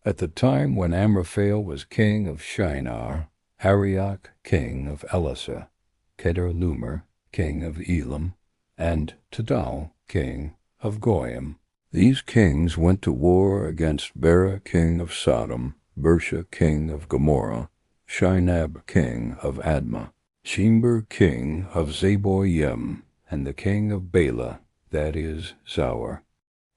At the time when Amraphel was king of Shinar, Arioch king of Elasa, Kedorlaomer king of Elam, and Tidal king of Goyim. These kings went to war against Bera king of Sodom, Bersha king of Gomorrah, Shinab king of Admah, Shember king of Zeboyim, and the king of Bela, that is, Zoar.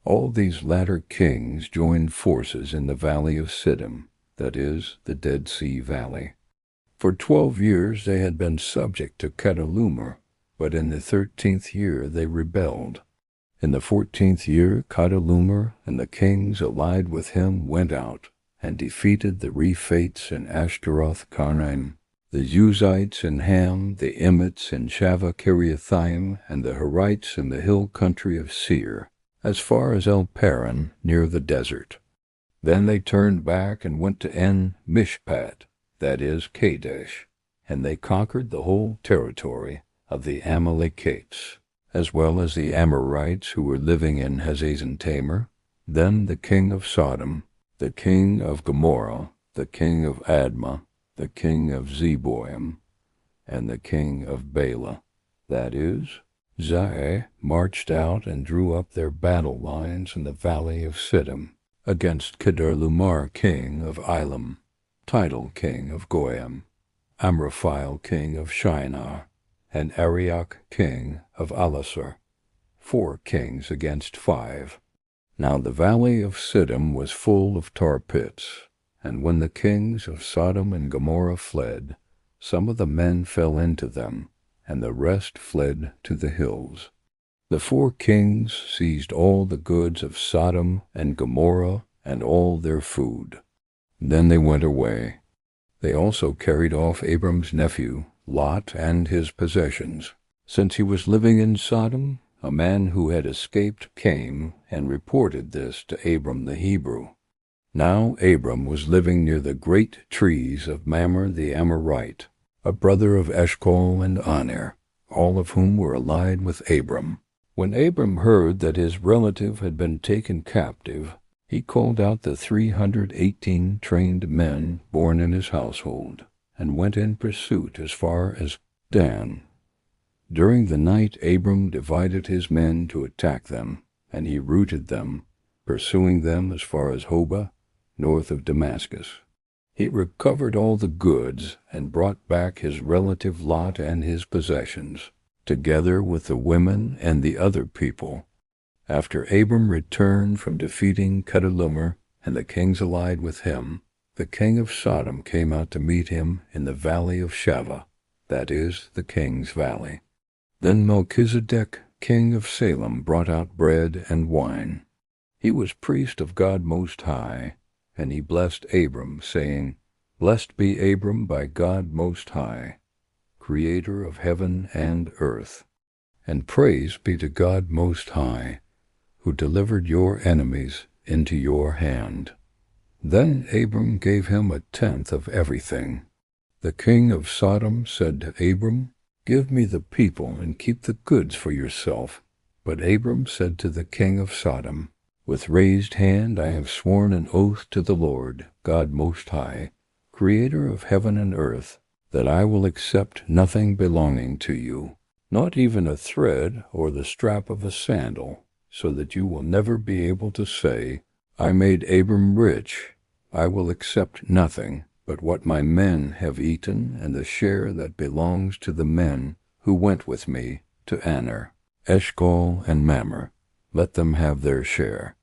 All these latter kings joined forces in the valley of Siddim, that is, the Dead Sea Valley. For 12 years they had been subject to Kedorlaomer, but in the 13th year they rebelled. In the 14th year Kedorlaomer and the kings allied with him went out, and defeated the Rephates in Ashtaroth Karnaim, the Uzites in Ham, the Emites in Shaveh Kiriathaim, and the Horites in the hill country of Seir, as far as El Paran, near the desert. Then they turned back and went to En Mishpat, that is, Kadesh, and they conquered the whole territory of the Amalekites, as well as the Amorites who were living in Hazazon-Tamar. Then the king of Sodom, the king of Gomorrah, the king of Admah, the king of Zeboim, and the king of Bela, that is, Zai, marched out and drew up their battle lines in the valley of Siddim against Kedorlaomer king of Elam, Tidal king of Goyim, Amraphel king of Shinar, and Arioch king of Elasar, 4 kings against 5. Now the valley of Siddim was full of tar pits, and when the kings of Sodom and Gomorrah fled, some of the men fell into them, and the rest fled to the hills. The 4 kings seized all the goods of Sodom and Gomorrah and all their food. Then they went away. They also carried off Abram's nephew, Lot, and his possessions. Since he was living in Sodom, a man who had escaped came and reported this to Abram the Hebrew. Now Abram was living near the great trees of Mamre the Amorite, a brother of Eshcol and Aner, all of whom were allied with Abram. When Abram heard that his relative had been taken captive, he called out the 318 trained men born in his household, and went in pursuit as far as Dan. During the night Abram divided his men to attack them, and he routed them, pursuing them as far as Hobah, north of Damascus. He recovered all the goods and brought back his relative Lot and his possessions, together with the women and the other people. After Abram returned from defeating Kedorlaomer and the kings allied with him, the king of Sodom came out to meet him in the valley of Shaveh, that is, the king's valley. Then Melchizedek, king of Salem, brought out bread and wine. He was priest of God Most High, and he blessed Abram, saying, "Blessed be Abram by God Most High, Creator of heaven and earth, and praise be to God Most High, who delivered your enemies into your hand." Then Abram gave him 1/10 of everything. The king of Sodom said to Abram, "Give me the people and keep the goods for yourself." But Abram said to the king of Sodom, "With raised hand I have sworn an oath to the Lord, God Most High, Creator of heaven and earth, that I will accept nothing belonging to you, not even a thread or the strap of a sandal, so that you will never be able to say, 'I made Abram rich.' I will accept nothing but what my men have eaten and the share that belongs to the men who went with me to Aner, Eshcol, and Mamre. Let them have their share."